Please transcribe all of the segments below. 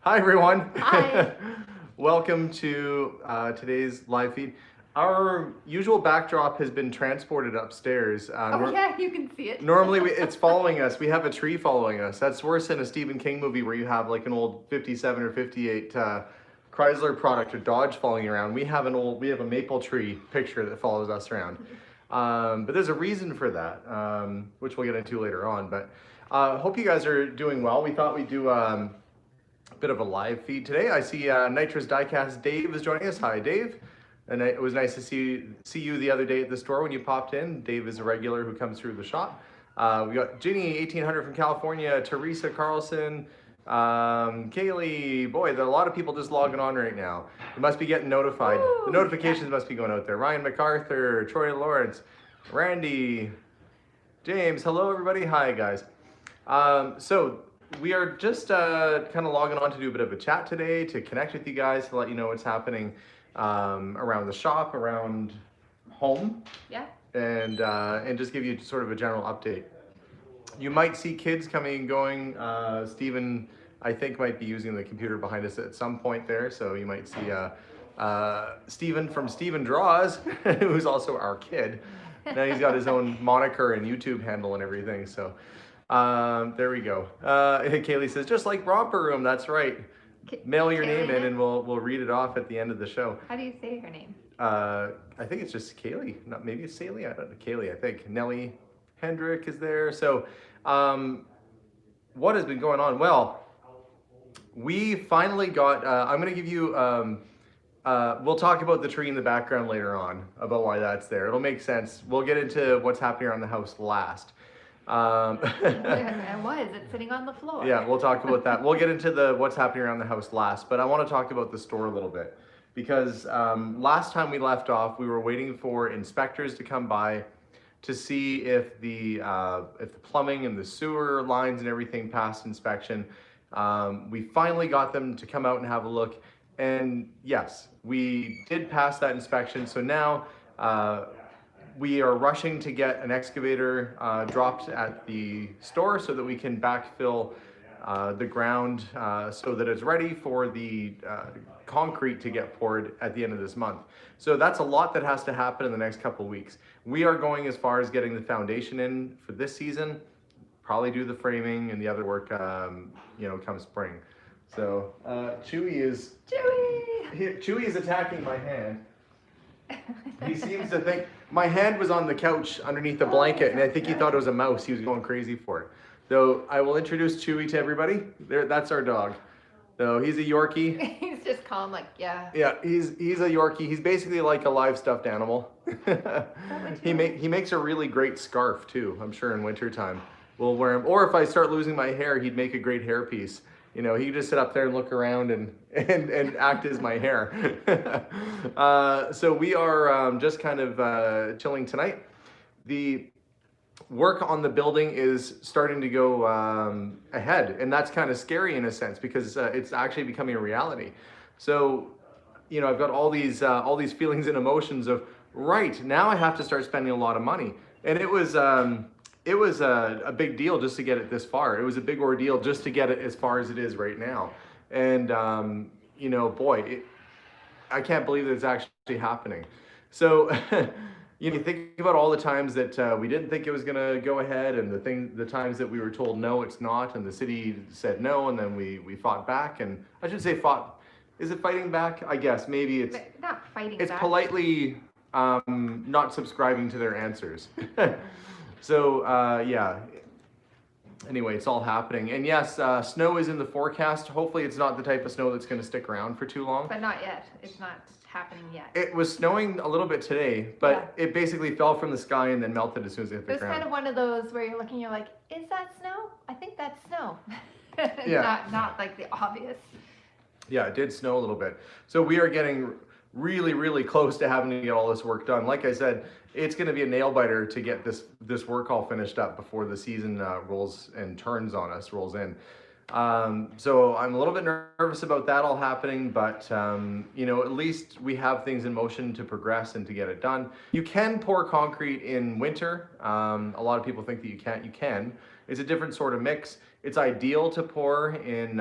Hi everyone. Hi. Welcome to today's live feed. Our usual backdrop has been transported upstairs. Oh yeah, you can see it. Normally it's following us. We have a tree following us. That's worse than a Stephen King movie where you have like an old 57 or 58 Chrysler product or Dodge following around. We have a maple tree picture that follows us around. But there's a reason for that, which we'll get into later on. But hope you guys are doing well. We thought we'd do a bit of a live feed today. I see Nitrous Diecast Dave is joining us. Hi, Dave. And it was nice to see you the other day at the store when you popped in. Dave is a regular who comes through the shop. We got Ginny 1800 from California, Teresa Carlson, Kaylee. Boy, there are a lot of people just logging on right now. You must be getting notified. Ooh, the notifications must be going out there. Ryan MacArthur, Troy Lawrence, Randy, James. Hello, everybody. Hi, guys. So we are just kind of logging on to do a bit of a chat today to connect with you guys, to let you know what's happening around the shop, around home. Yeah. And just give you sort of a general update. You might see kids coming and going. Stephen, I think, might be using the computer behind us at some point there, so you might see Stephen from Stephen Draws, who's also our kid. Now he's got his own moniker and YouTube handle and everything, so there we go. Kaylee says, just like Romper Room, that's right. Mail your name in and we'll read it off at the end of the show. How do you say her name? I think it's just Kaylee. Maybe it's Saley. I don't know. Kaylee, I think. Nellie Hendrick is there. So what has been going on? Well, we finally got, I'm going to give you, we'll talk about the tree in the background later on, about why that's there. It'll make sense. We'll get into what's happening around the house last. It's sitting on the floor. Yeah, we'll talk about that. We'll get into what's happening around the house last, but I want to talk about the store a little bit because last time we left off, we were waiting for inspectors to come by to see if the plumbing and the sewer lines and everything passed inspection. We finally got them to come out and have a look, and yes, we did pass that inspection. So now we are rushing to get an excavator dropped at the store so that we can backfill the ground so that it's ready for the concrete to get poured at the end of this month. So that's a lot that has to happen in the next couple of weeks. We are going as far as getting the foundation in for this season, probably do the framing and the other work, come spring. So Chewy is attacking my hand. He seems to think my hand was on the couch underneath the blanket, and I think he thought it was a mouse. He was going crazy for it. So I will introduce Chewy to everybody. That's our dog. So he's a Yorkie. He's just calm, like, yeah. Yeah, he's a Yorkie. He's basically like a live stuffed animal. He makes a really great scarf too. I'm sure in wintertime we'll wear him. Or if I start losing my hair, he'd make a great hairpiece. You know, he could just sit up there and look around and act as my hair. So we are just kind of chilling tonight. The work on the building is starting to go ahead, and that's kind of scary in a sense because it's actually becoming a reality. So, you know, I've got all these feelings and emotions of, right, now I have to start spending a lot of money. And it was a big deal just to get it this far. It was a big ordeal just to get it as far as it is right now. And, you know, boy, I can't believe that it's actually happening. So, you think about all the times that we didn't think it was going to go ahead, and the times that we were told, no, it's not, and the city said no, and then we fought back. And I should say fought, is it fighting back? I guess maybe it's not fighting it's back. Politely not subscribing to their answers. So, yeah, anyway, it's all happening. And yes, snow is in the forecast. Hopefully it's not the type of snow that's going to stick around for too long. But not yet. It's not happening yet. It was snowing a little bit today, but it basically fell from the sky and then melted as soon as it hit the ground. It was kind of one of those where you're looking, you're like, is that snow? I think that's snow. Yeah. Not like the obvious. Yeah, it did snow a little bit. So we are getting really, really close to having to get all this work done. Like I said, it's going to be a nail biter to get this work all finished up before the season rolls in. So I'm a little bit nervous about that all happening, but you know, at least we have things in motion to progress and to get it done. You can pour concrete in winter. A lot of people think that you can't. You can. It's a different sort of mix. It's ideal to pour in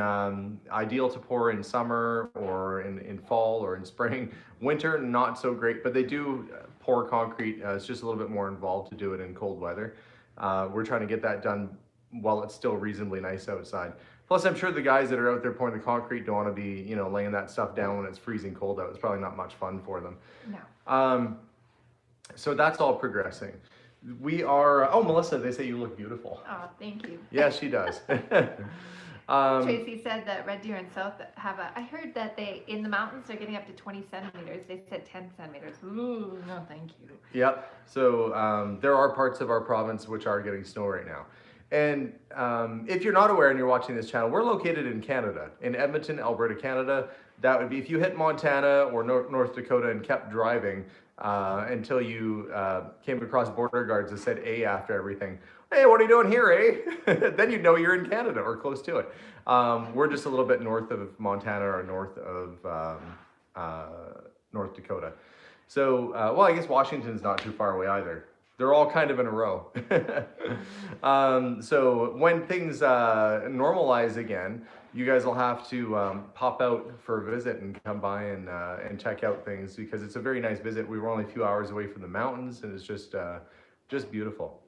summer or in fall or in spring. Winter, not so great, but they do pour concrete. It's just a little bit more involved to do it in cold weather. We're trying to get that done while it's still reasonably nice outside. Plus, I'm sure the guys that are out there pouring the concrete don't want to be, you know, laying that stuff down when it's freezing cold out. It's probably not much fun for them. No. So that's all progressing. We are, oh, Melissa, they say you look beautiful. Oh, thank you. Yeah, she does. Tracy said that Red Deer and South have I heard that in the mountains, they're getting up to 20 centimeters. They said 10 centimeters. Ooh, no, thank you. Yep. So there are parts of our province which are getting snow right now. And if you're not aware and you're watching this channel, we're located in Canada, in Edmonton, Alberta, Canada. That would be if you hit Montana or North Dakota and kept driving until you came across border guards that said A after everything. Hey, what are you doing here, eh? Then you'd know you're in Canada or close to it. We're just a little bit north of Montana or north of North Dakota. So, well, I guess Washington's not too far away either. They're all kind of in a row. So when things normalize again, you guys will have to pop out for a visit and come by and check out things, because it's a very nice visit. We were only a few hours away from the mountains, and it's just beautiful.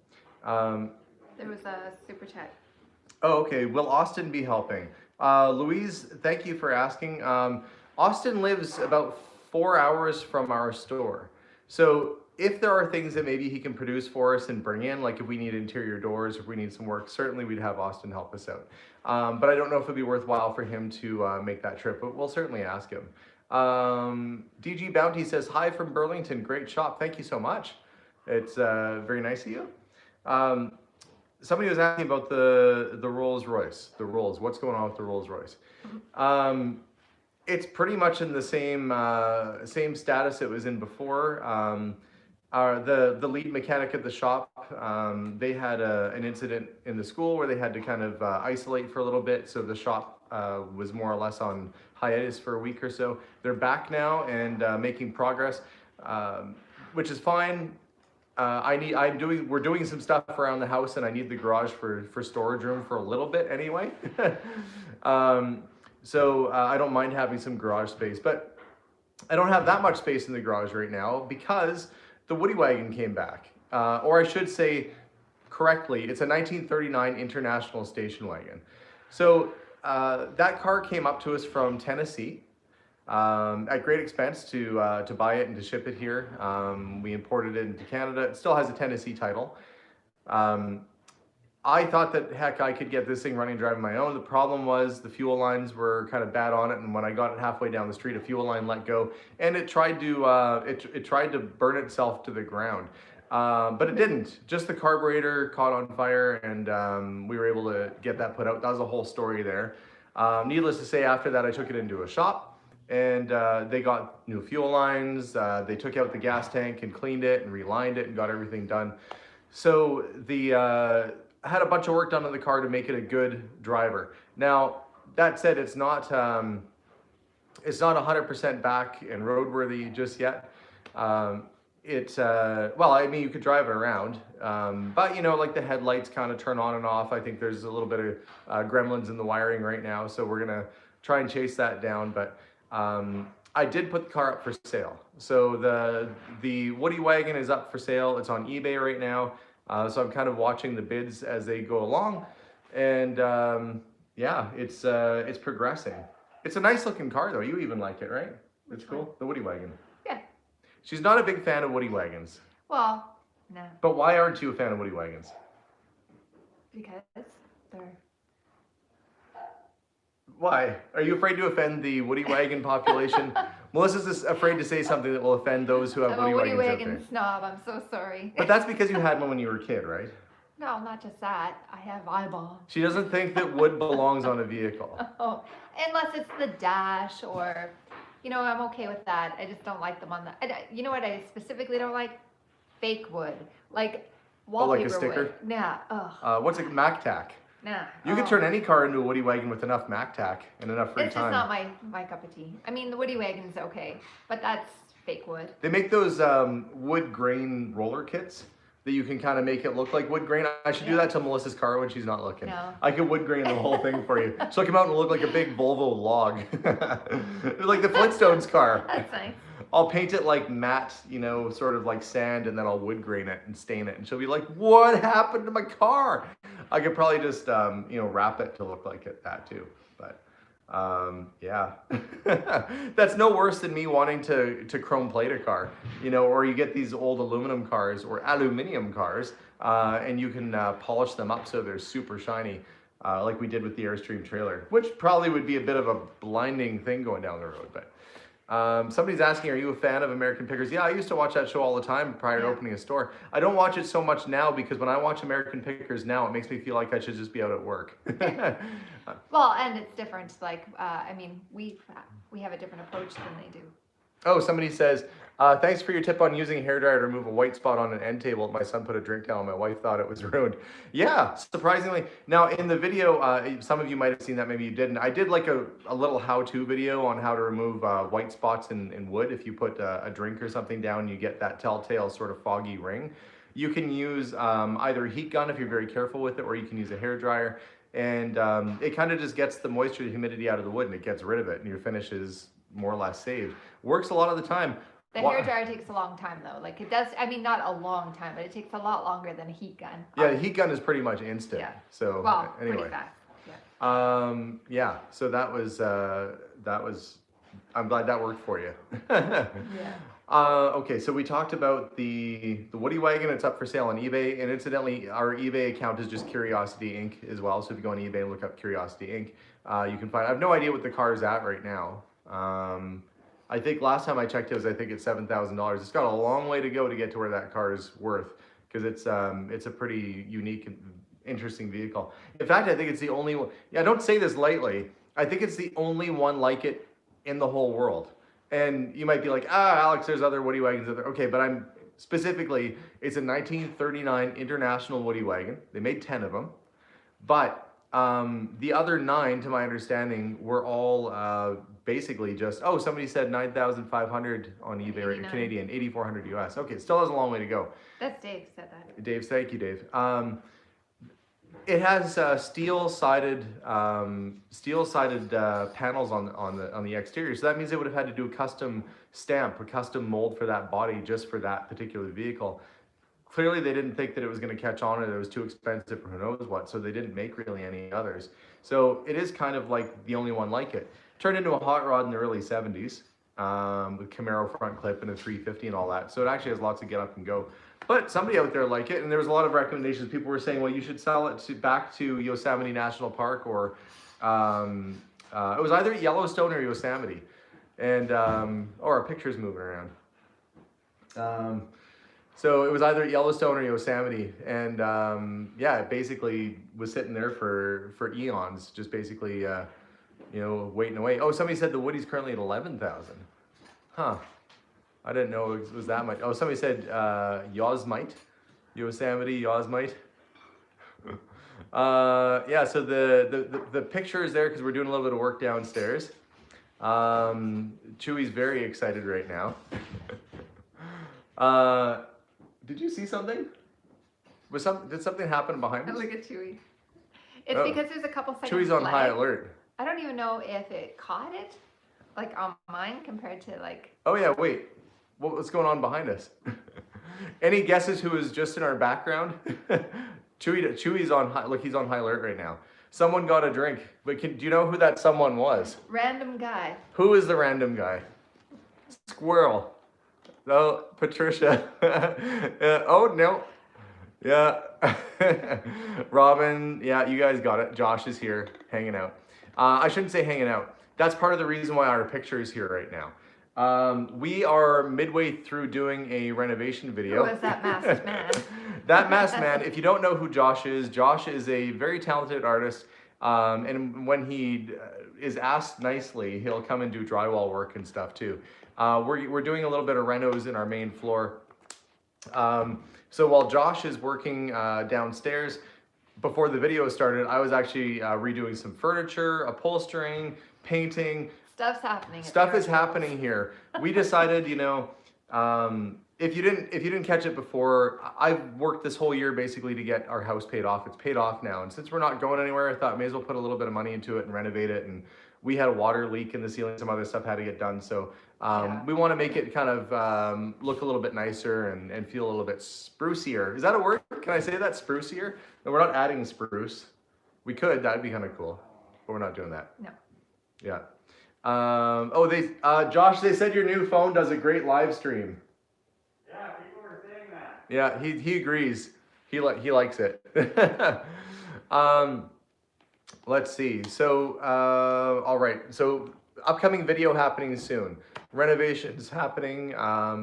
There was a super chat. Oh, okay. Will Austin be helping? Louise, thank you for asking. Austin lives about 4 hours from our store. So if there are things that maybe he can produce for us and bring in, like if we need interior doors, if we need some work, certainly we'd have Austin help us out. But I don't know if it'd be worthwhile for him to make that trip, but we'll certainly ask him. DG Bounty says, hi from Burlington, great shop. Thank you so much. It's very nice of you. Somebody was asking about the Rolls Royce, what's going on with the Rolls Royce? It's pretty much in the same status it was in before. The lead mechanic at the shop, they had an incident in the school where they had to kind of isolate for a little bit, so the shop was more or less on hiatus for a week or so. They're back now and making progress, which is fine. We're doing some stuff around the house, and I need the garage for storage room for a little bit anyway. So I don't mind having some garage space, but I don't have that much space in the garage right now because the Woody Wagon came back. Or I should say correctly, it's a 1939 International Station Wagon. So that car came up to us from Tennessee at great expense to buy it and to ship it here. We imported it into Canada. It still has a Tennessee title. I thought that, heck, I could get this thing running and driving my own. The problem was the fuel lines were kind of bad on it, and when I got it halfway down the street, a fuel line let go, and it tried to it tried to burn itself to the ground. But it didn't. Just the carburetor caught on fire, and we were able to get that put out. That was a whole story there. Needless to say, after that, I took it into a shop, and they got new fuel lines. They took out the gas tank and cleaned it and relined it and got everything done. So I had a bunch of work done on the car to make it a good driver. Now, that said, it's not 100% back and roadworthy just yet. Well, I mean, you could drive it around, but you know, like the headlights kind of turn on and off. I think there's a little bit of gremlins in the wiring right now, so we're gonna try and chase that down. But I did put the car up for sale. So the Woody Wagon is up for sale. It's on eBay right now. So I'm kind of watching the bids as they go along, and yeah, it's progressing. It's a nice looking car though. You even like it, right? It's cool. The Woody Wagon. Yeah. She's not a big fan of Woody Wagons. Well, no. But why aren't you a fan of Woody Wagons? Because they're... Why? Are you afraid to offend the Woody Wagon population? Melissa's afraid to say something that will offend those who have I'm Woody a Wagons Woody out Wagon there. snob. I'm so sorry. But that's because you had one when you were a kid, right? No, not just that. I have eyeballs. She doesn't think that wood belongs on a vehicle. Oh, unless it's the dash or, you know, I'm okay with that. I just don't like them on the, you know what I specifically don't like? Fake wood. Like wallpaper like a sticker? wood. Nah, ugh. What's it? Mac tack. Nah. You could turn any car into a Woody Wagon with enough Mac tack and enough free It's time. just not my cup of tea. I mean, the Woody Wagon's okay, but that's fake wood. They make those wood grain roller kits that you can kind of make it look like wood grain. I should do that to Melissa's car when she's not looking. No. I could wood grain the whole thing for you. So it come out and look like a big Volvo log. Like the Flintstones car. That's nice. I'll paint it like matte, you know, sort of like sand, and then I'll wood grain it and stain it. And she'll be like, what happened to my car? I could probably just, you know, wrap it to look like that too. But yeah, that's no worse than me wanting to chrome plate a car, you know, or you get these old aluminum cars or aluminium cars, and you can polish them up so they're super shiny, like we did with the Airstream trailer, which probably would be a bit of a blinding thing going down the road. But somebody's asking, are you a fan of American Pickers? Yeah, I used to watch that show all the time prior to opening a store. I don't watch it so much now because when I watch American Pickers now, it makes me feel like I should just be out at work. Well, and it's different. Like, I mean, we have a different approach than they do. Oh, somebody says, thanks for your tip on using a hairdryer to remove a white spot on an end table. My son put a drink down. My wife thought it was ruined. Yeah, surprisingly. Now, in the video, some of you might have seen that, maybe you didn't. I did like a little how-to video on how to remove white spots in wood. If you put a drink or something down, you get that telltale sort of foggy ring. You can use either a heat gun if you're very careful with it, or you can use a hairdryer. And it kind of just gets the moisture, the humidity out of the wood, and it gets rid of it, and your finish is more or less saved. Works a lot of the time. The hairdryer takes a long time though. Like it does, I mean, not a long time, but it takes a lot longer than a heat gun. Yeah, the heat gun is pretty much instant. Yeah. So Well, anyway. pretty fast. Yeah. Yeah, so that was, I'm glad that worked for you. Yeah. Okay, so we talked about the Woody Wagon. It's up for sale on eBay, and incidentally, our eBay account is just Curiosity Inc. as well. So if you go on eBay and look up Curiosity Inc., you can find. I have no idea what the car is at right now. I think last time I checked it was, I think it's $7,000. It's got a long way to go to get to where that car is worth, because it's a pretty unique and interesting vehicle. In fact, I think it's the only one. Yeah, I don't say this lightly. I think it's the only one like it in the whole world. And you might be like, Alex, there's other Woody Wagons out there. Okay, but I'm specifically, it's a 1939 International Woody Wagon. They made 10 of them. But the other 9, to my understanding, were all basically just, somebody said 9,500 on eBay, right? Canadian, 8,400 US. Okay, it still has a long way to go. That's Dave said that. Dave, thank you, Dave. It has steel-sided panels on the exterior, so that means they would have had to do a custom stamp, a custom mold for that body just for that particular vehicle. Clearly, they didn't think that it was going to catch on, or that it was too expensive, or who knows what. So they didn't make really any others. So it is kind of like the only one like it. Turned into a hot rod in the early '70s with Camaro front clip and a 350 and all that. So it actually has lots of get up and go. But somebody out there liked it, and there was a lot of recommendations. People were saying, well, you should sell it back to Yosemite National Park, or it was either Yellowstone or Yosemite. And, our picture's moving around. So it was either Yellowstone or Yosemite. And yeah, it basically was sitting there for eons, just basically, waiting away. Oh, somebody said the Woody's currently at 11,000. Huh. I didn't know it was that much. Oh, somebody said Yosemite, Yosemite. Yeah, so the picture is there because we're doing a little bit of work downstairs. Chewy's very excited right now. Did you see something? Did something happen behind us? Look at Chewy. It's because there's a couple seconds. Chewy's on high alert. I don't even know if it caught it, like on mine compared to like. Oh yeah, wait. What's going on behind us? Any guesses who is just in our background? Chewy's on high, look, he's on high alert right now. Someone got a drink, but do you know who that someone was? Random guy. Who is the random guy? Squirrel. Oh, Patricia. Oh, no. Yeah. Robin, yeah, you guys got it. Josh is here, hanging out. I shouldn't say hanging out. That's part of the reason why our picture is here right now. We are midway through doing a renovation video. Who is that masked man? That masked man, if you don't know who Josh is a very talented artist. And when he is asked nicely, he'll come and do drywall work and stuff too. We're doing a little bit of renos in our main floor. So while Josh is working downstairs, before the video started, I was actually redoing some furniture, upholstering, painting. Stuff's happening. Stuff is happening here. We decided, If you didn't catch it before, I've worked this whole year basically to get our house paid off. It's paid off now, and since we're not going anywhere, I thought may as well put a little bit of money into it and renovate it. And we had a water leak in the ceiling, some other stuff had to get done. So we want to make it kind of look a little bit nicer and feel a little bit sprucier. Is that a word? Can I say that, sprucier? No, we're not adding spruce. We could. That'd be kind of cool, but we're not doing that. No. Yeah. Josh, they said your new phone does a great live stream. Yeah, people were saying that. Yeah, he agrees. He likes it. Let's see. So, all right. So, upcoming video happening soon. Renovations happening. A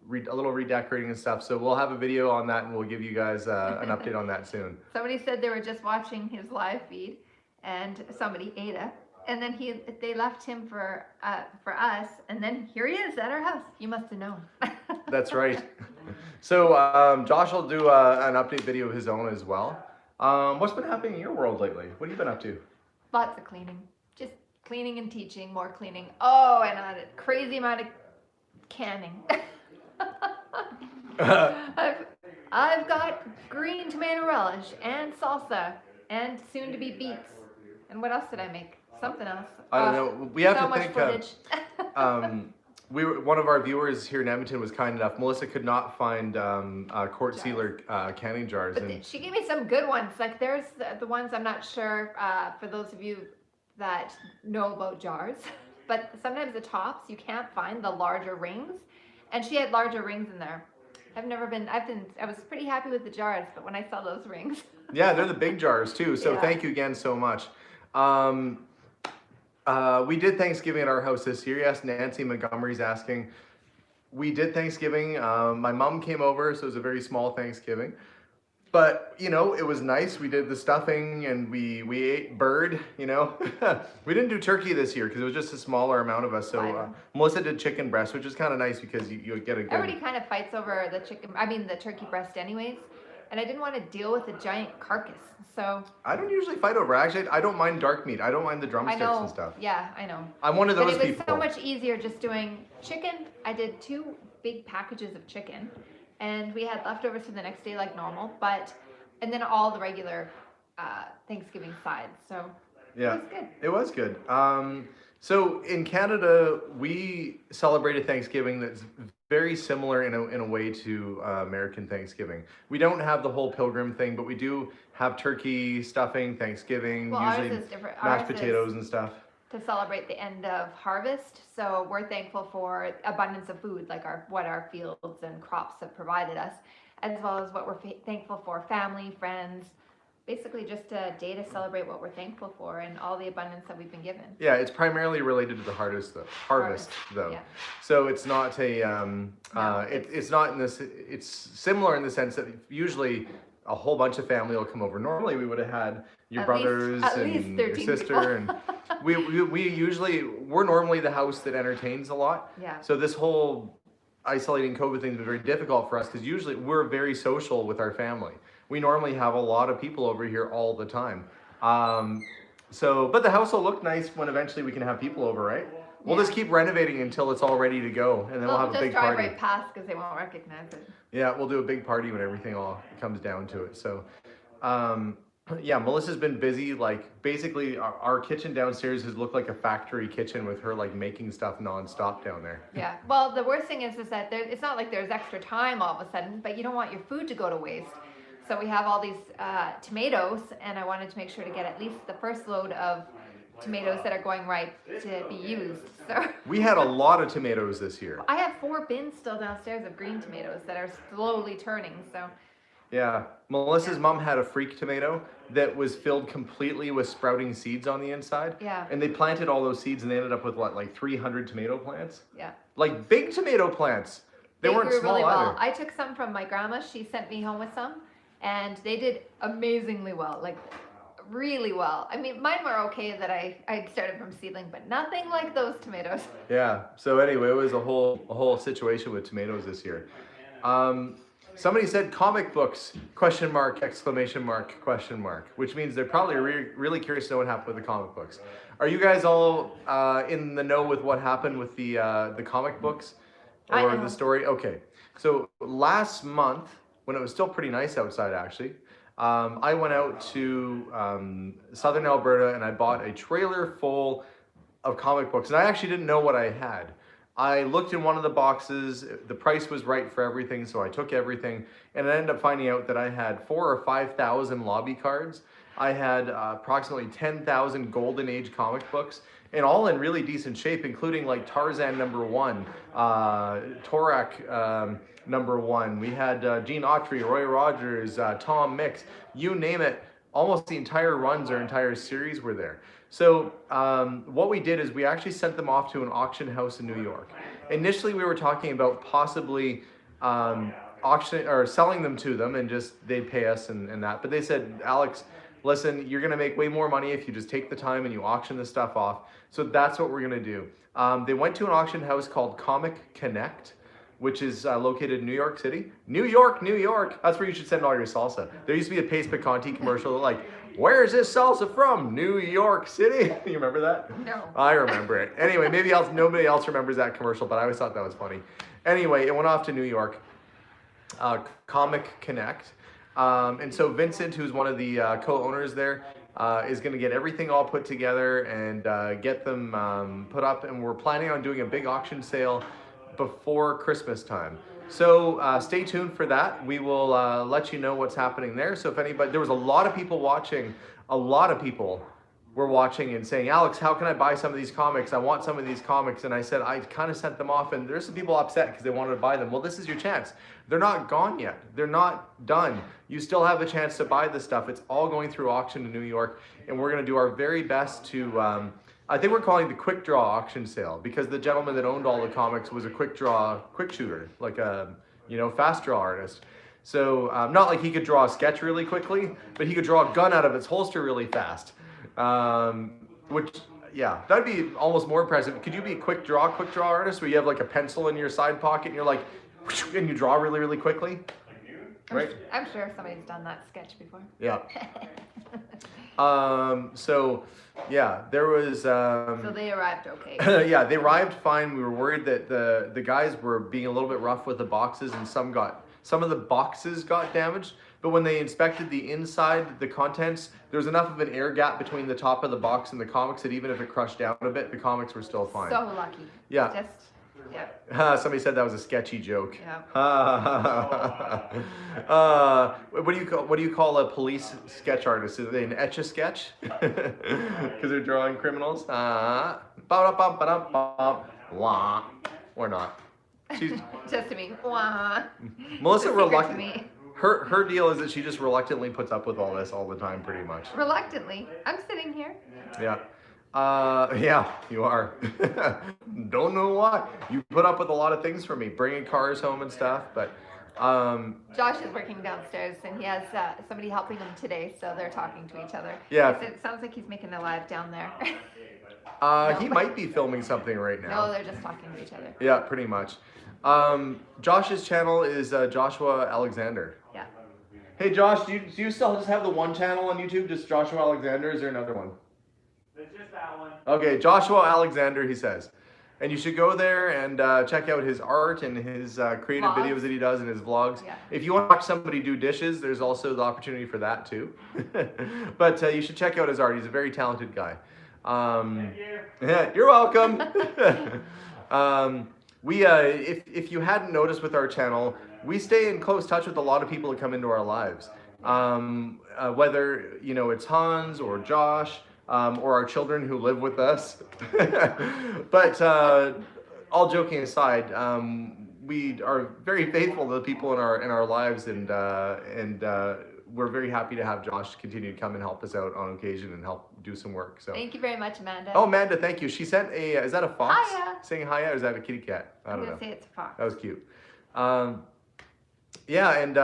little redecorating and stuff. So we'll have a video on that, and we'll give you guys an update on that soon. Somebody said they were just watching his live feed, and somebody, Ada, and then they left him for us, and then here he is at our house. You must have known. That's right. So Josh will do an update video of his own as well. What's been happening in your world lately? What have you been up to? Lots of cleaning. Just cleaning and teaching, more cleaning. Oh, and a crazy amount of canning. I've got green tomato relish and salsa and soon to be beets. And what else did I make? Something else. I don't know. We have so to much think. footage. One of our viewers here in Edmonton was kind enough. Melissa could not find quart Jars. sealer canning jars. But she gave me some good ones. Like there's the ones I'm not sure for those of you that know about jars. But sometimes the tops you can't find the larger rings, and she had larger rings in there. I was pretty happy with the jars, but when I saw those rings. Yeah, they're the big jars too. So Yeah. Thank you again so much. We did Thanksgiving at our house this year. Yes, Nancy Montgomery's asking. We did Thanksgiving. My mom came over, so it was a very small Thanksgiving. But, you know, it was nice. We did the stuffing and we ate bird, you know. We didn't do turkey this year because it was just a smaller amount of us. So Melissa did chicken breast, which is kind of nice because you get a good... Everybody kind of fights over the turkey breast anyways. And I didn't want to deal with a giant carcass, so... I don't usually fight over. Actually, I don't mind dark meat. I don't mind the drumsticks and stuff. Yeah, I know. I'm one of those people. But it was so much easier just doing chicken. I did 2 big packages of chicken, and we had leftovers for the next day like normal, and then all the regular Thanksgiving sides, so yeah, it was good. It was good. So in Canada, we celebrated Thanksgiving that's very similar in a way to American Thanksgiving. We don't have the whole pilgrim thing, but we do have turkey, stuffing, Thanksgiving, Well, usually ours is different. mashed Ours is potatoes and stuff. to celebrate the end of harvest, so we're thankful for abundance of food, like what our fields and crops have provided us, as well as what we're thankful for, family, friends. Basically just a day to celebrate what we're thankful for and all the abundance that we've been given. Yeah, it's primarily related to the harvest though. Yeah. So it's not it's not in this. It's similar in the sense that usually a whole bunch of family will come over. Normally we would have had your brothers and your sister, and we're normally the house that entertains a lot. Yeah. So this whole isolating COVID thing has been very difficult for us because usually we're very social with our family. We normally have a lot of people over here all the time. But the house will look nice when eventually we can have people over, right? We'll just keep renovating until it's all ready to go, and then we'll have a big just drive party. right past because they won't recognize it. Yeah, we'll do a big party when everything all comes down to it. So, yeah, Melissa's been busy. Like basically, our kitchen downstairs has looked like a factory kitchen with her like making stuff nonstop down there. Yeah. Well, the worst thing is that it's not like there's extra time all of a sudden, but you don't want your food to go to waste. So we have all these tomatoes, and I wanted to make sure to get at least the first load of tomatoes that are going ripe to be used. So we had a lot of tomatoes this year. I have 4 bins still downstairs of green tomatoes that are slowly turning. So yeah, Melissa's mom had a freak tomato that was filled completely with sprouting seeds on the inside. Yeah. And they planted all those seeds, and they ended up with what, like 300 tomato plants? Yeah. Like big tomato plants. They weren't grew small really either. well. I took some from my grandma. She sent me home with some, and they did amazingly well. Like really well. I mean, mine were okay that I started from seedling, but nothing like those tomatoes. Yeah. So anyway, it was a whole situation with tomatoes this year. Somebody said comic books, question mark, exclamation mark, question mark, which means they're probably really curious to know what happened with the comic books. Are you guys all in the know with what happened with the comic books I or know. the story? Okay. So last month, when it was still pretty nice outside, actually, I went out to southern Alberta and I bought a trailer full of comic books. And I actually didn't know what I had. I looked in one of the boxes, the price was right for everything, so I took everything. And I ended up finding out that I had 4,000 or 5,000 lobby cards. I had approximately 10,000 Golden Age comic books, and all in really decent shape, including like Tarzan #1, Torak #1. We had Gene Autry, Roy Rogers, Tom Mix, you name it. Almost the entire runs or entire series were there. So what we did is we actually sent them off to an auction house in New York. Initially, we were talking about possibly auction or selling them to them, and just they'd pay us and that. But they said, Alex, listen, you're gonna make way more money if you just take the time and you auction this stuff off. So that's what we're gonna do. They went to an auction house called Comic Connect, which is located in New York City. New York, New York. That's where you should send all your salsa. There used to be a Pace Picante commercial like, where is this salsa from? New York City. You remember that? No. I remember it. Anyway, maybe nobody else remembers that commercial, but I always thought that was funny. Anyway, it went off to New York. Comic Connect. And so Vincent, who's one of the co-owners there, is going to get everything all put together and get them put up. And we're planning on doing a big auction sale before Christmas time. So stay tuned for that. We will let you know what's happening there. So if anybody, there was a lot of people watching, a lot of people were watching and saying, Alex, how can I buy some of these comics? I want some of these comics. And I said, I kind of sent them off, and there's some people upset because they wanted to buy them. Well, this is your chance. They're not gone yet. They're not done. You still have a chance to buy this stuff. It's all going through auction in New York, and we're going to do our very best to, I think we're calling it the quick draw auction sale, because the gentleman that owned all the comics was a quick shooter, like a, fast draw artist. So not like he could draw a sketch really quickly, but he could draw a gun out of its holster really fast. Which, yeah, that'd be almost more impressive. Could you be a quick draw artist where you have like a pencil in your side pocket and you're like, and you draw really, really quickly? Right? I'm sure somebody's done that sketch before. Yeah. So yeah, there was. So they arrived okay. Yeah, they arrived fine. We were worried that the guys were being a little bit rough with the boxes, and some of the boxes got damaged. But when they inspected the inside, the contents, there was enough of an air gap between the top of the box and the comics that even if it crushed down a bit, the comics were still fine. So lucky. Yeah. Just, yeah. Somebody said that was a sketchy joke. Yeah. What do you call a police sketch artist? Is they an etch-a-sketch? Because they're drawing criminals. Or not. She's Just to me. Wah. Melissa Secret to reluctant. me. Her deal is that she just reluctantly puts up with all this all the time, pretty much. Reluctantly. I'm sitting here. Yeah. Yeah, you are. Don't know why. You put up with a lot of things for me, bringing cars home and stuff, but Josh is working downstairs and he has somebody helping him today, so they're talking to each other. Yeah. It sounds like he's making a live down there. He might be filming something right now. No, they're just talking to each other. Yeah, pretty much. Josh's channel is Joshua Alexander. Yeah. Hey Josh, do you still just have the one channel on YouTube, just Joshua Alexander? Is there another one? It's just that one. Okay, Joshua Alexander, he says. And you should go there and check out his art and his creative Vlogs. videos that he does and his vlogs. Yeah. If you want to watch somebody do dishes, there's also the opportunity for that too. But you should check out his art. He's a very talented guy. Thank you. Yeah, you're welcome. If you hadn't noticed with our channel, we stay in close touch with a lot of people that come into our lives. Whether it's Hans or Josh, or our children who live with us. But all joking aside, we are very faithful to the people in our lives, and we're very happy to have Josh continue to come and help us out on occasion and help do some work. So Thank you very much, Amanda. Oh, Amanda, thank you. She sent is that a fox Hiya. saying hiya, or is that a kitty cat? I I'm don't going know. to say it's a fox. That was cute. Yeah, and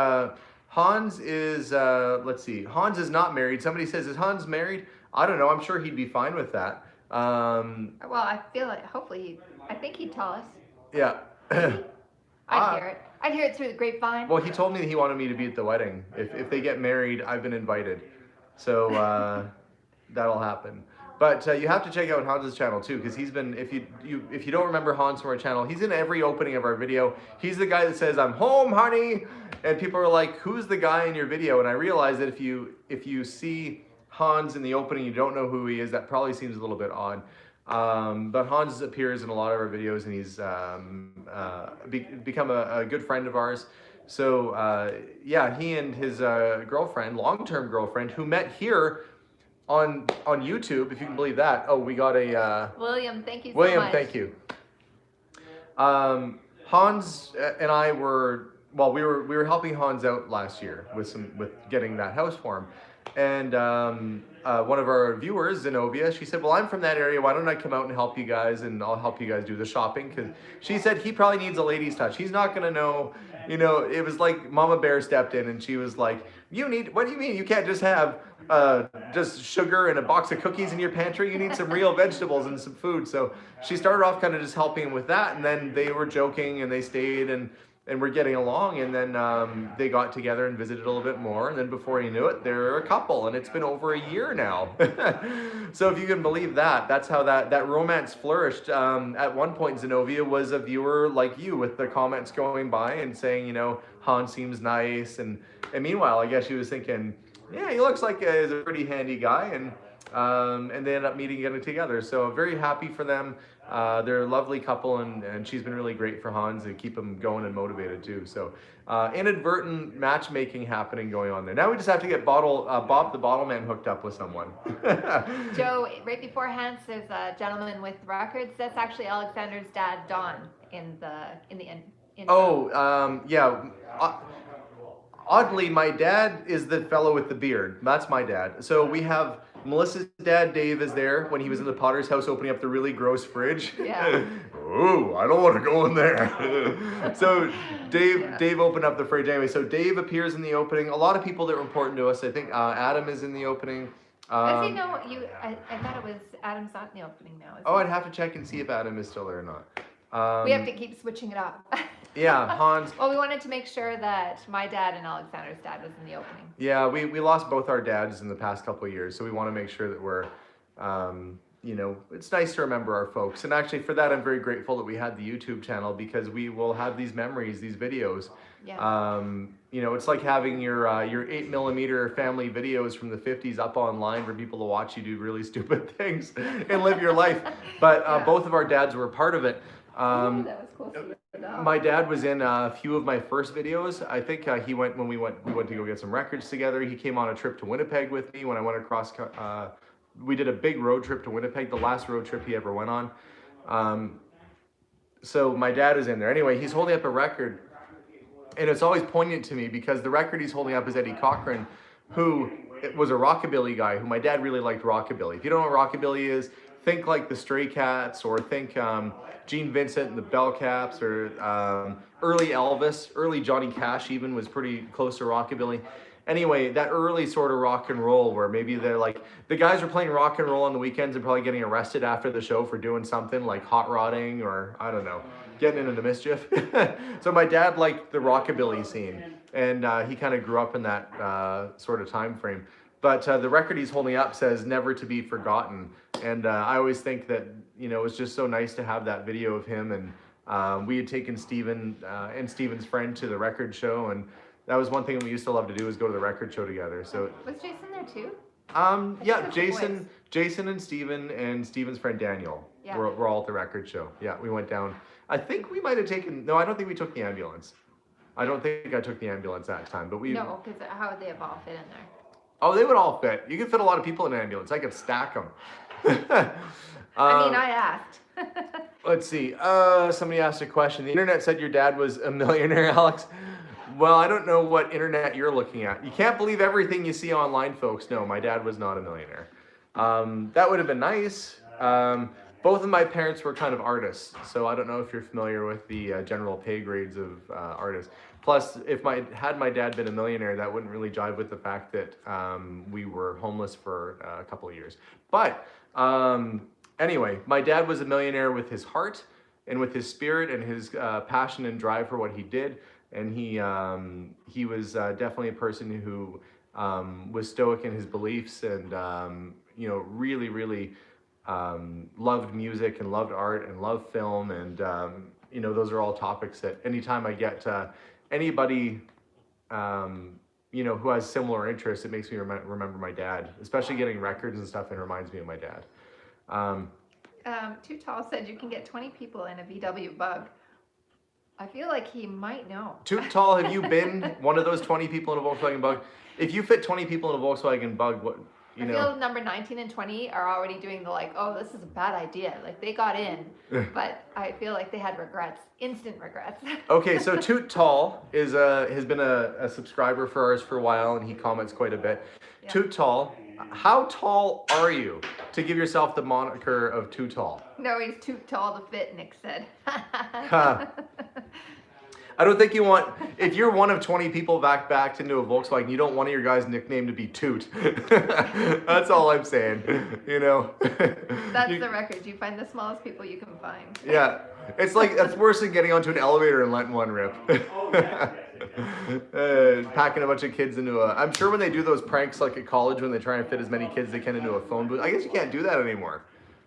Hans is, let's see, Hans is not married. Somebody says, is Hans married? I don't know. I'm sure he'd be fine with that. Well, I feel like hopefully I think he'd tell us. Yeah. I'd hear it. I'd hear it through the grapevine. Well, he told me that he wanted me to be at the wedding. If they get married, I've been invited. So that'll happen. But you have to check out Hans's channel too, because he's been, if you don't remember Hans from our channel, he's in every opening of our video. He's the guy that says, "I'm home, honey," and people are like, "Who's the guy in your video?" And I realize that if you see Hans in the opening, you don't know who he is, that probably seems a little bit odd. But Hans appears in a lot of our videos, and he's become a good friend of ours. So yeah, he and his girlfriend, long-term girlfriend, who met here on YouTube, if you can believe that. Oh, we got a William, thank you so William, much. thank you. Hans and I were, well, we were helping Hans out last year with getting that house for him. And one of our viewers, Zenobia, she said, "Well, I'm from that area. Why don't I come out and help you guys, and I'll help you guys do the shopping?" Because she said he probably needs a lady's touch. He's not gonna know, you know. It was like Mama Bear stepped in, and she was like, "What do you mean? You can't just have just sugar and a box of cookies in your pantry. You need some real vegetables and some food." So she started off kind of just helping him with that, and then they were joking, and they stayed, and we're getting along, and then they got together and visited a little bit more, and then before you knew it, they're a couple, and it's been over a year now. So if you can believe that, that's how that romance flourished. At one point, Zenobia was a viewer like you, with the comments going by and saying, you know, "Han seems nice," and meanwhile, I guess she was thinking, "Yeah, he looks like he's a pretty handy guy," and they ended up meeting again together. So very happy for them. They're a lovely couple, and she's been really great for Hans to keep him going and motivated too. So inadvertent matchmaking happening going on there. Now we just have to get Bob the Bottle Man hooked up with someone. Joe, right before Hans, there's a gentleman with records. That's actually Alexander's dad, Don, in the Oh, yeah. Oddly, my dad is the fellow with the beard. That's my dad. So we have Melissa's dad, Dave, is there when he was in the Potter's house opening up the really gross fridge. Yeah. Oh, I don't want to go in there. So Dave opened up the fridge anyway. So Dave appears in the opening. A lot of people that were important to us. I think Adam is in the opening. Does he know you? I thought it was Adam's not in the opening now. Oh, I'd have to check and see if Adam is still there or not. We have to keep switching it up. Yeah, Hans. Well, we wanted to make sure that my dad and Alexander's dad was in the opening. Yeah, we lost both our dads in the past couple of years, so we want to make sure that we're, you know, it's nice to remember our folks. And actually, for that, I'm very grateful that we had the YouTube channel, because we will have these memories, these videos. Yeah. You know, it's like having your 8mm family videos from the 50s up online for people to watch you do really stupid things and live your life. But both of our dads were a part of it. Ooh, that was close to you. My dad was in a few of my first videos. I think he went when we went to go get some records together. He came on a trip to Winnipeg with me when I went across. We did a big road trip to Winnipeg, the last road trip he ever went on. So my dad is in there. Anyway, he's holding up a record, and it's always poignant to me because the record he's holding up is Eddie Cochran, who was a rockabilly guy, who my dad really liked rockabilly. If you don't know what rockabilly is, think like the Stray Cats, or think Gene Vincent and the Bell Caps, or early Elvis, early Johnny Cash even was pretty close to rockabilly. Anyway, that early sort of rock and roll, where maybe they're like, the guys are playing rock and roll on the weekends and probably getting arrested after the show for doing something like hot rodding, or I don't know, getting into mischief. So my dad liked the rockabilly scene, and he kind of grew up in that sort of time frame. But the record he's holding up says "Never to be Forgotten," and I always think that, you know, it's just so nice to have that video of him. And we had taken Steven and Steven's friend to the record show, and that was one thing we used to love to do, is go to the record show together. So Was Jason there too? yeah, Jason and Steven's friend Daniel were all at the record show. Yeah, we went down. I think we might have taken. No, I don't think we took the ambulance. I don't think I took the ambulance that time, but we. No, because how would they have all fit in there? Oh, they would all fit. You could fit a lot of people in an ambulance. I could stack them. I mean, I asked. Let's see. Somebody asked a question. The internet said your dad was a millionaire, Alex. Well, I don't know what internet you're looking at. You can't believe everything you see online, folks. No, my dad was not a millionaire. That would have been nice. Both of my parents were kind of artists, so I don't know if you're familiar with the general pay grades of artists. Plus, if had my dad been a millionaire, that wouldn't really jive with the fact that we were homeless for a couple of years. But anyway, my dad was a millionaire with his heart and with his spirit and his passion and drive for what he did. And he was definitely a person who was stoic in his beliefs, and really, really loved music and loved art and loved film. And, those are all topics that anytime I get anybody, who has similar interests, it makes me remember my dad, especially getting records and stuff. It reminds me of my dad. Too Tall said you can get 20 people in a VW Bug. I feel like he might know. Too Tall, have you been one of those 20 people in a Volkswagen Bug? If you fit 20 people in a Volkswagen Bug, what, I feel number 19 and 20 are already doing the like, oh, this is a bad idea. Like they got in, but I feel like they had regrets, instant regrets. Okay, so Toot Tall has been a subscriber for ours for a while, and he comments quite a bit. Yeah. Toot Tall, how tall are you to give yourself the moniker of Too Tall? No, he's too tall to fit, Nick said. I don't think you want, if you're one of 20 people backed into a Volkswagen, you don't want your guy's nickname to be Toot. That's all I'm saying, That's the record. You find the smallest people you can find. Yeah. It's like, that's worse than getting onto an elevator and letting one rip. Packing a bunch of kids into I'm sure when they do those pranks like at college when they try and fit as many kids as they can into a phone booth, I guess you can't do that anymore.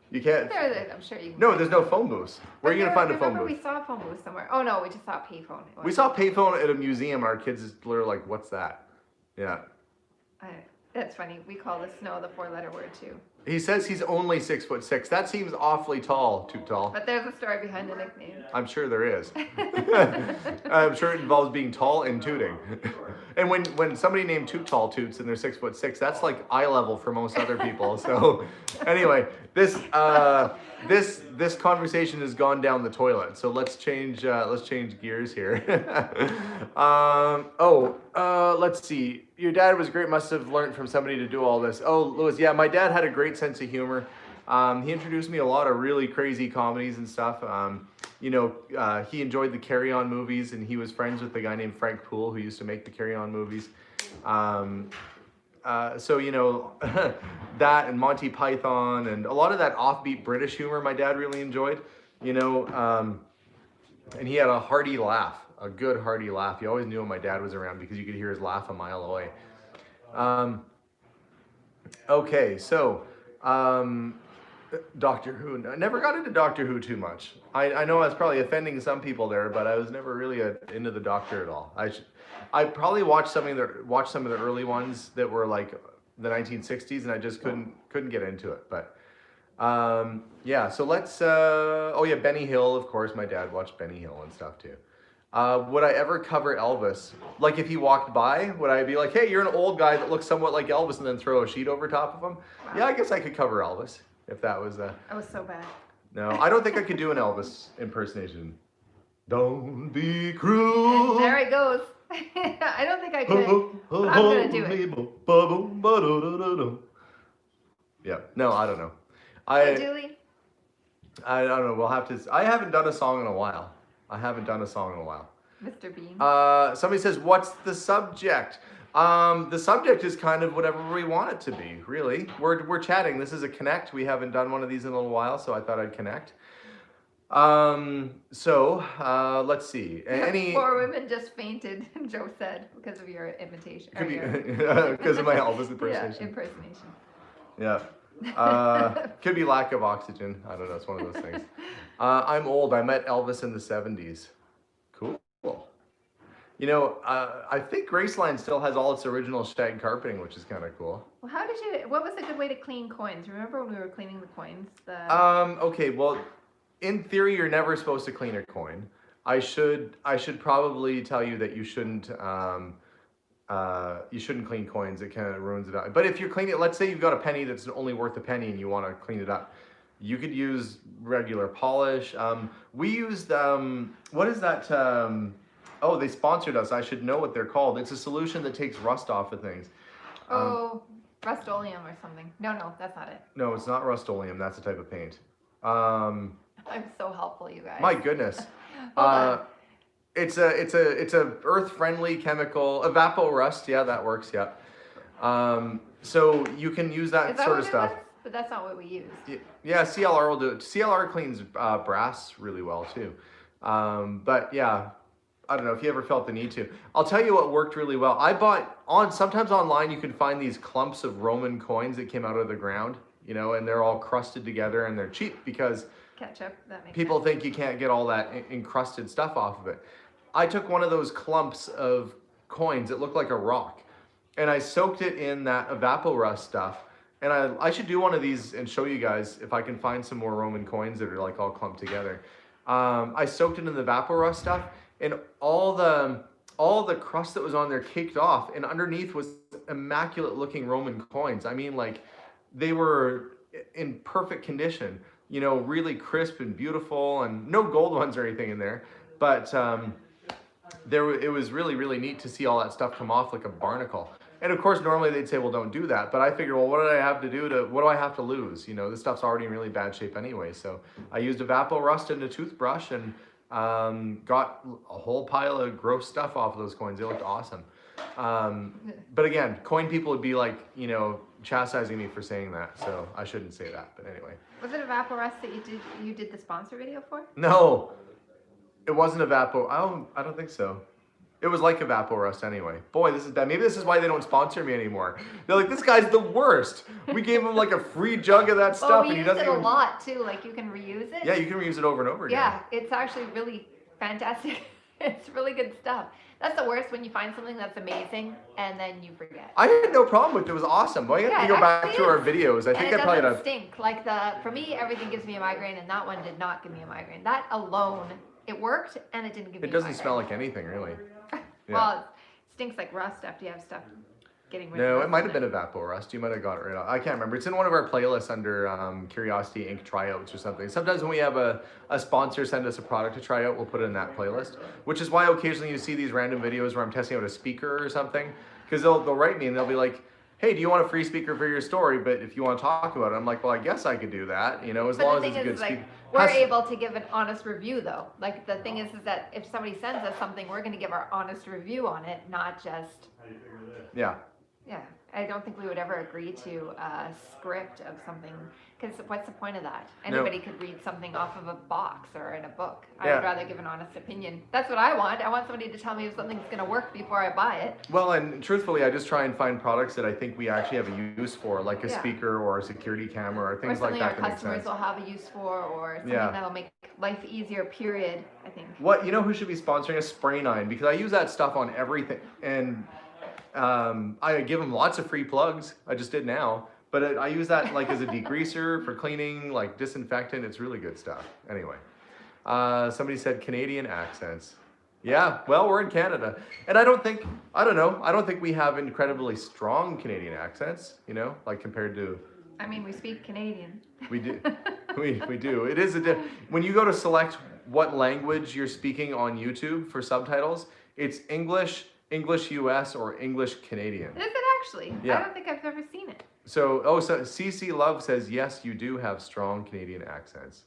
You can't. I'm sure you can. No, there's no phone booths. Where are you going to find a phone booth? We saw a phone booth somewhere. Oh no, we just saw a payphone. We saw a payphone at a museum. Our kids were like, what's that? Yeah. That's funny. We call the snow the 4-letter word too. He says he's only 6'6". That seems awfully tall, Too Tall. But there's a story behind the nickname. I'm sure there is. I'm sure it involves being tall and tooting. And when somebody named Too Tall toots and they're 6'6", that's like eye level for most other people. So anyway, this conversation has gone down the toilet. So let's change gears here. Let's see. Your dad was great. Must have learned from somebody to do all this. Oh, Louis, yeah, my dad had a great sense of humor. He introduced me a lot of really crazy comedies and stuff. He enjoyed the Carry On movies, and he was friends with the guy named Frank Poole who used to make the Carry On movies. That and Monty Python and a lot of that offbeat British humor my dad really enjoyed. And he had a hearty laugh. A good hearty laugh. You always knew when my dad was around because you could hear his laugh a mile away. Okay, so Doctor Who. I never got into Doctor Who too much. I know I was probably offending some people there, but I was never really into the Doctor at all. I probably watched some of the early ones that were like the 1960s, and I just couldn't get into it. But yeah, so let's. Benny Hill. Of course, my dad watched Benny Hill and stuff too. Would I ever cover Elvis? Like if he walked by, would I be like, hey, you're an old guy that looks somewhat like Elvis, and then throw a sheet over top of him? Wow. Yeah, I guess I could cover Elvis if that was That was so bad. No, I don't think I could do an Elvis impersonation. Don't be cruel. And there he goes. I don't think I could, but I'm gonna do it. Yeah, no, I don't know. Hey, Julie. I don't know. We'll have to. I haven't done a song in a while. Mr. Bean. Somebody says, what's the subject? The subject is kind of whatever we want it to be, really. We're chatting. This is a connect. We haven't done one of these in a little while, so I thought I'd connect. Let's see. Four women just fainted, Joe said, because of your imitation. Because of my Elvis impersonation. Yeah, impersonation. Yeah. Could be lack of oxygen. I don't know. It's one of those things. I'm old. I met Elvis in the 70s. Cool. I think Graceland still has all its original shag carpeting, which is kind of cool. Well, what was a good way to clean coins? Remember when we were cleaning the coins? Okay, well, in theory, you're never supposed to clean a coin. I should probably tell you that you shouldn't clean coins. It kind of ruins it out. But if you're cleaning it, let's say you've got a penny that's only worth a penny and you want to clean it up, you could use regular polish. We used, what is that? They sponsored us. I should know what they're called. It's a solution that takes rust off of things. Rust-Oleum or something. No, that's not it. No, it's not Rust-Oleum. That's a type of paint. I'm so helpful, you guys. My goodness. It's a earth-friendly chemical. Evaporust. Yeah, that works. Yeah. So you can use that sort of stuff. But that's not what we use. Yeah, CLR will do it. CLR cleans brass really well too. But yeah, I don't know if you ever felt the need to. I'll tell you what worked really well. Sometimes online you can find these clumps of Roman coins that came out of the ground, you know, and they're all crusted together and they're cheap because Ketchup, that makes people sense. think you can't get all that encrusted stuff off of it. I took one of those clumps of coins, it looked like a rock, and I soaked it in that evaporust stuff. And I should do one of these and show you guys if I can find some more Roman coins that are like all clumped together. I soaked it in the evaporust stuff, and all the crust that was on there caked off, and underneath was immaculate looking Roman coins. I mean, like, they were in perfect condition, you know, really crisp and beautiful, and no gold ones or anything in there, but it was really, really neat to see all that stuff come off like a barnacle. And of course, normally they'd say, well, don't do that. But I figured, well, what do I have to lose? You know, this stuff's already in really bad shape anyway. So I used evaporust and a toothbrush and got a whole pile of gross stuff off of those coins. They looked awesome. But again, coin people would be like, you know, chastising me for saying that. So I shouldn't say that. But anyway. Was it Evaporust that you did the sponsor video for? No, it wasn't I don't think so. It was like Evaporust anyway. Boy, this is bad. Maybe this is why they don't sponsor me anymore. They're like, this guy's the worst. We gave him like a free jug of that stuff. Well, we and he use doesn't it a even... lot too. Like you can reuse it. Yeah, you can reuse it over and over again. Yeah, it's actually really fantastic. It's really good stuff. That's the worst when you find something that's amazing and then you forget. I had no problem with it. It was awesome. Well, I have to go back through our videos. I think and I probably it had doesn't stink. Like for me, everything gives me a migraine, and that one did not give me a migraine. That alone, it worked, and it didn't give me a migraine. It doesn't smell like anything, really. Yeah. Well, it stinks like rust after you have stuff getting rid of No, rust it might have in been Evaporust. You might have got it right off. I can't remember. It's in one of our playlists under Curiosity Inc. tryouts or something. Sometimes when we have a sponsor send us a product to try out, we'll put it in that playlist. Which is why occasionally you see these random videos where I'm testing out a speaker or something. Because they'll write me and they'll be like, hey, do you want a free speaker for your story? But if you want to talk about it, I'm like, well, I guess I could do that. You know, as long as it's a good speaker. We're able to give an honest review though. Like the thing is that if somebody sends us something, we're going to give our honest review on it, not just. How do you figure this? Yeah. Yeah, I don't think we would ever agree to a script of something, because what's the point of that? Anybody could read something off of a box or in a book. I would rather give an honest opinion. That's what I want. I want somebody to tell me if something's going to work before I buy it. Well, and truthfully, I just try and find products that I think we actually have a use for, like a speaker or a security camera or things like that. Or something our customers will have a use for, or something that'll make life easier, period, I think. You know who should be sponsoring a spray nine? Because I use that stuff on everything. And I give them lots of free plugs. I just did now. But I use that like as a degreaser for cleaning, like disinfectant. It's really good stuff. Anyway, somebody said Canadian accents. Yeah, well, we're in Canada. And I don't think we have incredibly strong Canadian accents, you know, like compared to... I mean, we speak Canadian. We do. we do. It is when you go to select what language you're speaking on YouTube for subtitles, it's English US, or English Canadian. Is it actually? Yeah. I don't think I've ever seen it. So CC Love says, yes, you do have strong Canadian accents.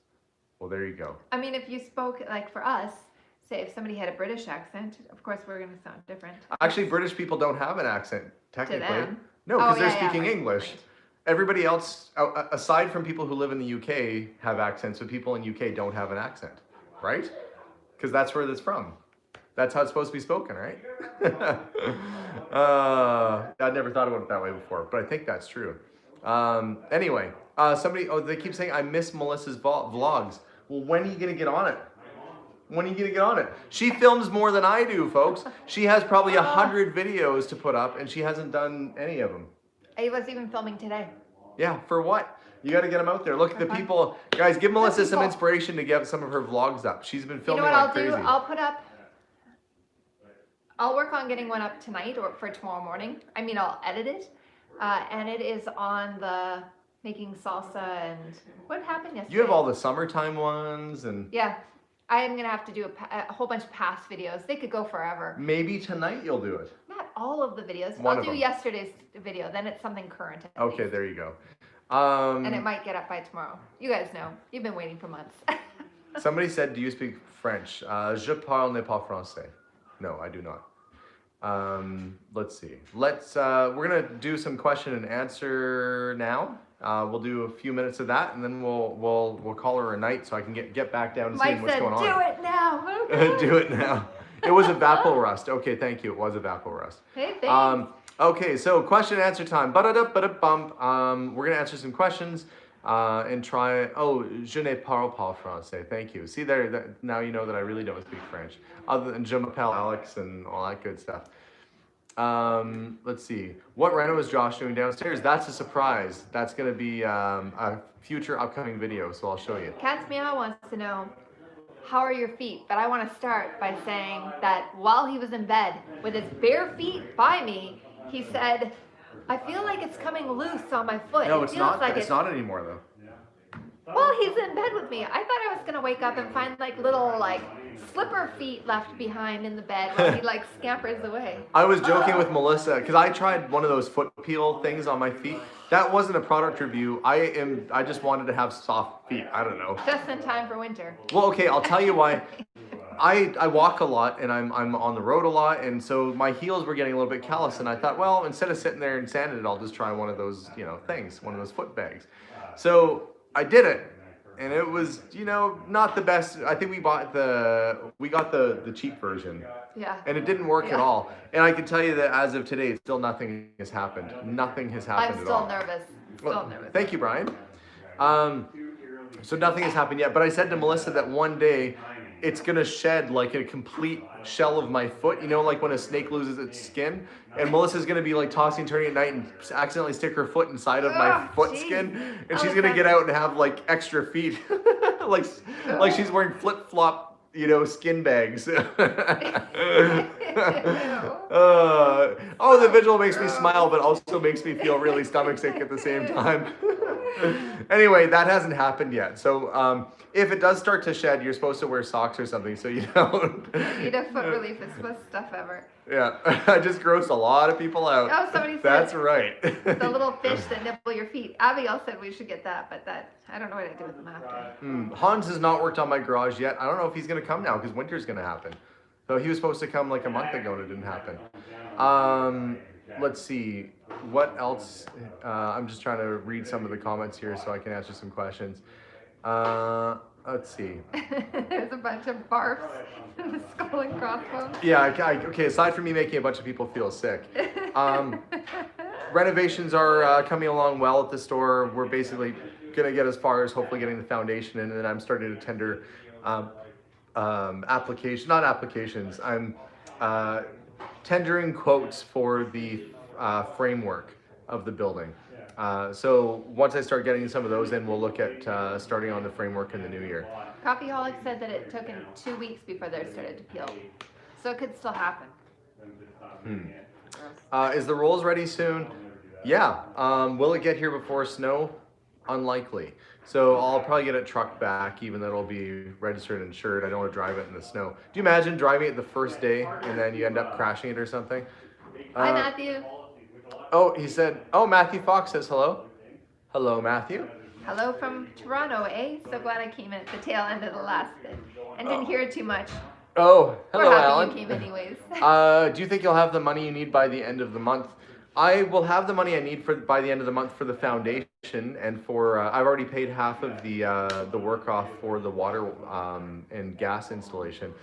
Well, there you go. I mean, if you spoke, like for us, say if somebody had a British accent, of course we're going to sound different. Actually, British people don't have an accent, technically. To them? No, because they're speaking right, English. right. Everybody else, aside from people who live in the UK, have accents, but people in UK don't have an accent, right? Because that's where it's from. That's how it's supposed to be spoken, right? I'd never thought about it that way before, but I think that's true. Anyway, they keep saying, I miss Melissa's vlogs. Well, when are you going to get on it? When are you going to get on it? She films more than I do, folks. She has probably 100 videos to put up, and she hasn't done any of them. I was even filming today. Yeah, for what? You got to get them out there. Look at the people. Guys, give Melissa some inspiration to get some of her vlogs up. She's been filming like crazy. You know what I'll do? I'll work on getting one up tonight or for tomorrow morning. I mean, I'll edit it. And it is on the making salsa and what happened yesterday. You have all the summertime ones and... Yeah. I am going to have to do a whole bunch of past videos. They could go forever. Maybe tonight you'll do it. Not all of the videos. I'll do yesterday's video. Then it's something current. Okay, there you go. And it might get up by tomorrow. You guys know. You've been waiting for months. Somebody said, do you speak French? Je parle ne pas français. No, I do not. Let's see. We're going to do some question and answer now. We'll do a few minutes of that, and then we'll call her a night so I can get back down and see what's going on. Do it now. Do it now. It was a Vaporust. Okay, thank you. It was a Vaporust. Hey, thanks. Okay, so question and answer time. Ba-da-da-ba-da-bump. We're gonna answer some questions and try. Oh, je ne parle pas français. Thank you. See there. Now you know that I really don't speak French, other than je m'appelle Alex and all that good stuff. Let's see. What reno is Josh doing downstairs? That's a surprise. That's gonna be a future upcoming video, so I'll show you. Cat's Meow wants to know, how are your feet? But I want to start by saying that while he was in bed with his bare feet by me, he said, I feel like it's coming loose on my foot. No, It it's feels not. like It's not anymore though. Well, he's in bed with me. I thought I was gonna wake up and find like little like slipper feet left behind in the bed while he like scampers away. I was joking with Melissa because I tried one of those foot peel things on my feet. That wasn't a product review. I just wanted to have soft feet. I don't know. Just in time for winter. Well, okay, I'll tell you why. I walk a lot and I'm on the road a lot, and so my heels were getting a little bit callous, and I thought, well, instead of sitting there and sanding it, I'll just try one of those, things, one of those foot bags. So I did it, and it was, not the best. I think we got the cheap version. Yeah. And it didn't work at all. And I can tell you that as of today, still nothing has happened. Nothing has happened I'm at all. still nervous. Still nervous. Thank you, Brian. So nothing has happened yet. But I said to Melissa that one day it's gonna shed like a complete shell of my foot. Like when a snake loses its skin. And Melissa's gonna be like tossing, turning at night and accidentally stick her foot inside of my foot skin. And she's gonna get out and have like extra feet, like she's wearing flip flop. Skin bags. The visual makes me smile, but also makes me feel really stomach sick at the same time. Anyway, that hasn't happened yet. So if it does start to shed, you're supposed to wear socks or something so you don't. Need a foot relief. It's the best stuff ever. Yeah, I just grossed a lot of people out. Oh, somebody said that's right. The little fish that nibble your feet. Abigail said we should get that, but I don't know what to do with them after. Hans has not worked on my garage yet. I don't know if he's gonna come now because winter's gonna happen. So he was supposed to come like a month ago and it didn't happen. Let's see, what else? I'm just trying to read some of the comments here so I can answer some questions. Let's see. There's a bunch of barfs in the skull and crossbones. Yeah, okay, aside from me making a bunch of people feel sick. Renovations are coming along well at the store. We're basically gonna get as far as hopefully getting the foundation in, and then I'm starting to tender applications. I'm tendering quotes for the framework of the building. So once I start getting some of those in, we'll look at starting on the framework in the new year. Coffeeholic said that it took him 2 weeks before theirs started to peel. So it could still happen. Is the rolls ready soon? Yeah. Will it get here before snow? Unlikely. So I'll probably get it trucked back, even though it'll be registered and insured. I don't want to drive it in the snow. Do you imagine driving it the first day and then you end up crashing it or something? Hi, Matthew. Oh, he said, Matthew Fox says hello. Hello, Matthew. Hello from Toronto, eh? So glad I came in at the tail end of the last bit and didn't hear too much. Oh, hello, We're happy Alan. you came anyways. Do you think you'll have the money you need by the end of the month? I will have the money I need by the end of the month for the foundation and for I've already paid half of the work off for the water and gas installation,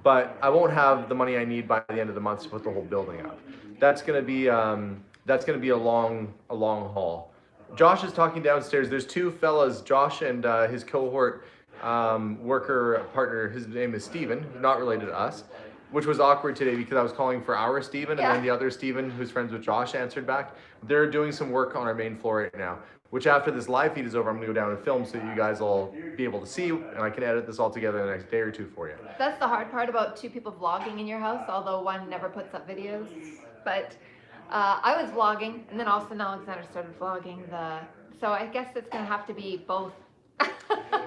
but I won't have the money I need by the end of the month to put the whole building up. That's gonna be a long haul. Josh is talking downstairs. There's two fellas, Josh and his cohort worker partner. His name is Steven, not related to us. Which was awkward today because I was calling for our Steven, and then the other Steven, who's friends with Josh, answered back. They're doing some work on our main floor right now, which after this live feed is over, I'm gonna go down and film so you guys will be able to see, and I can edit this all together in the next day or two for you. That's the hard part about two people vlogging in your house, although one never puts up videos. But I was vlogging, and then all of a sudden Alexander started vlogging so I guess it's gonna have to be both.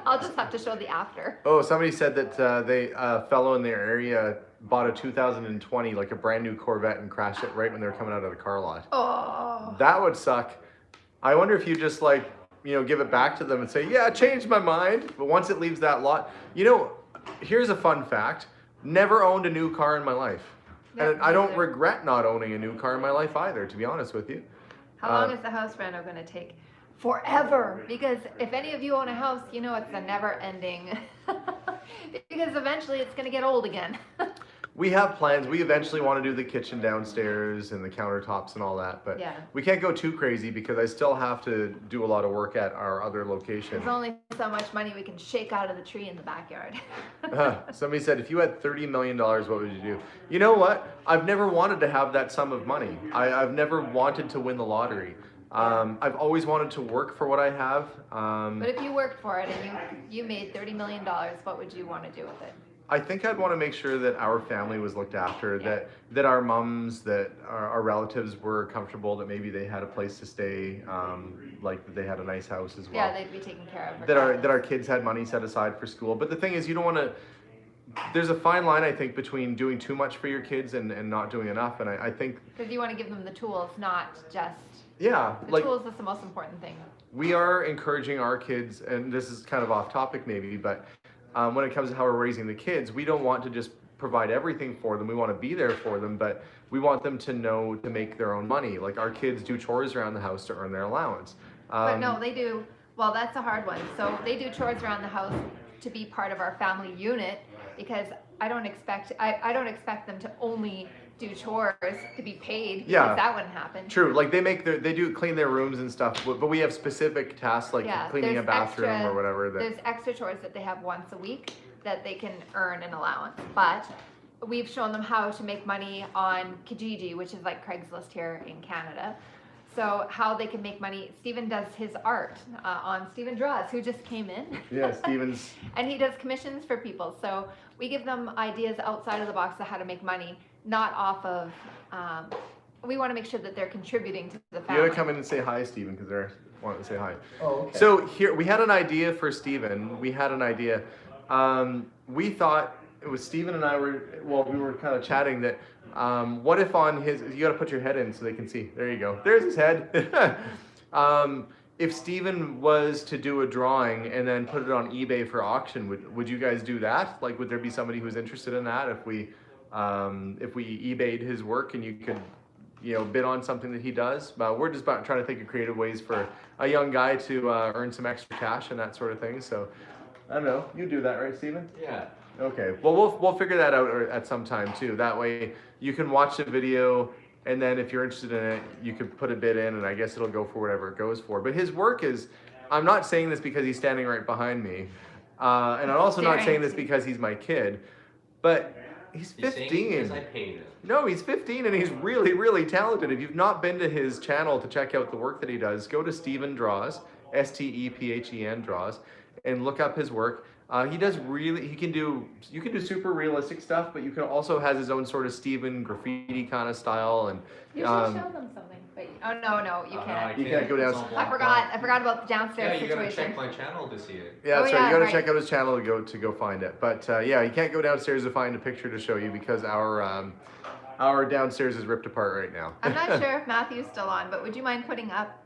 I'll just have to show the after. Oh, somebody said that a fellow in their area bought a 2020, like a brand new Corvette, and crashed it right when they were coming out of the car lot. Oh. That would suck. I wonder if you just give it back to them and say, yeah, I changed my mind. But once it leaves that lot, here's a fun fact. Never owned a new car in my life. Yep, and I don't neither. regret not owning a new car in my life either, to be honest with you. How long is the house reno going to take? Forever. Because if any of you own a house, it's a never ending. Because eventually it's going to get old again. We have plans. We eventually want to do the kitchen downstairs and the countertops and all that, but Yeah. we can't go too crazy because I still have to do a lot of work at our other location. There's only so much money we can shake out of the tree in the backyard. Somebody said, if you had $30 million, what would you do? You know what? I've never wanted to have that sum of money. I've never wanted to win the lottery. I've always wanted to work for what I have. But if you worked for it and you made $30 million, what would you want to do with it? I think I'd want to make sure that our family was looked after, Yeah. that our mums, that our relatives were comfortable, that maybe they had a place to stay, like that they had a nice house as well. Yeah, they'd be taken care of. That our kids had money set aside for school. But the thing is, you don't want to. There's a fine line, I think, between doing too much for your kids and not doing enough. And I think. Because you want to give them the tools, not just. Yeah, The like tools is the most important thing. we are encouraging our kids, and this is kind of off topic maybe, but when it comes to how we're raising the kids, we don't want to just provide everything for them. We want to be there for them, but we want them to know to make their own money. Like our kids do chores around the house to earn their allowance. But no, they do. Well, that's a hard one. So they do chores around the house to be part of our family unit because I don't expect them to only do chores to be paid because Yeah. that wouldn't happen. True, like they do clean their rooms and stuff, but we have specific tasks like Yeah, cleaning a there's bathroom extra- or whatever. There's extra chores that they have once a week that they can earn an allowance. But we've shown them how to make money on Kijiji, which is like Craigslist here in Canada. So how they can make money. Stephen does his art on Stephen Draws, who just came in. Yeah, Steven's. And he does commissions for people. So we give them ideas outside of the box of how to make money, not off of, we want to make sure that they're contributing to the You family. gotta come in and say hi, Steven, because they're wanting to say hi. Oh, okay. So here, we had an idea for Steven. We had an idea. We thought, it was Steven and I we were kind of chatting that, what if on his, you gotta put your head in so they can see. There you go. There's his head. If Steven was to do a drawing and then put it on eBay for auction, would you guys do that? Like, would there be somebody who's interested in that if we eBayed his work and you could, bid on something that he does? We're just about trying to think of creative ways for a young guy to earn some extra cash and that sort of thing. So, I don't know. You do that, right, Steven? Yeah. Okay. Well, we'll figure that out at some time too. That way you can watch the video, and then if you're interested in it, you can put a bid in, and I guess it'll go for whatever it goes for. But his work is, I'm not saying this because he's standing right behind me, and I'm also not saying this because he's my kid, but he's 15. Because I paid him. No, he's 15 and he's really, really talented. If you've not been to his channel to check out the work that he does, go to Stephen Draws, STEPHEN Draws, and look up his work. You can do super realistic stuff, but you can also has his own sort of Steven graffiti kind of style. And You should show them something. But, no, you can't. You can't go down- It's all I blocked forgot about the out. downstairs Yeah, you gotta situation. check my channel to see it. yeah, that's Oh, right. yeah, You got to right. check out his channel to go find it. But yeah, you can't go downstairs to find a picture to show you because our downstairs is ripped apart right now. I'm not sure if Matthew's still on, but would you mind putting up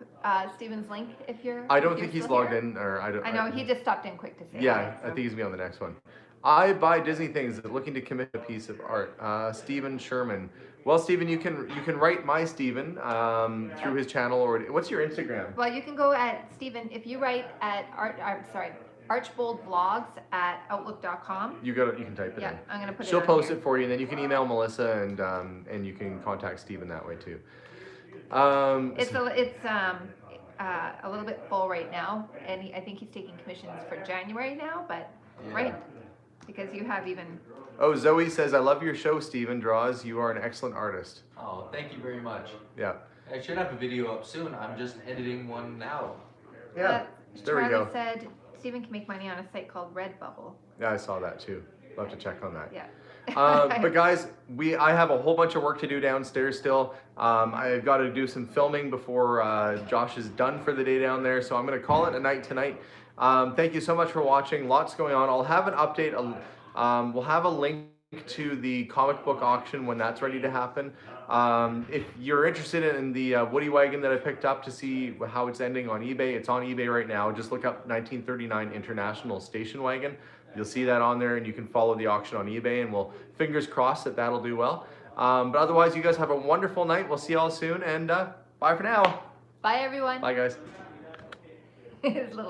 Stephen's link if you're? I don't if think you're he's still logged here? in, or I don't. I know he just stopped in quick to say. Yeah, hi, I so. think he's gonna be on the next one. I buy Disney things, looking to commit a piece of art. Stephen Sherman. Well, Stephen, you can write my Stephen through his channel, or what's your Instagram? Well, you can go at Stephen if you write at archboldvlogs@outlook.com. You can type it Yeah, in. I'm gonna put She'll it on post here. it for you, and then you can email Melissa, and you can contact Stephen that way too. It's a little bit full right now, and I think he's taking commissions for January now, but right, because you have even. Oh, Zoe says, "I love your show, Stephen Draws. You are an excellent artist." Oh, thank you very much. Yeah. I should have a video up soon. I'm just editing one now. Yeah. There we Charlie go. said Stephen can make money on a site called Redbubble. Yeah, I saw that too. Love to check on that. Yeah. But guys, I have a whole bunch of work to do downstairs still. I've got to do some filming before Josh is done for the day down there, so I'm going to call it a night tonight. Thank you so much for watching. Lots going on. I'll have an update. We'll have a link to the comic book auction when that's ready to happen. If you're interested in the Woody wagon that I picked up to see how it's ending on eBay, it's on eBay right now. Just look up 1939 International Station Wagon. You'll see that on there, and you can follow the auction on eBay, and we'll fingers crossed that that'll do well. But otherwise, you guys have a wonderful night. We'll see y'all soon, and bye for now. Bye, everyone. Bye, guys. His little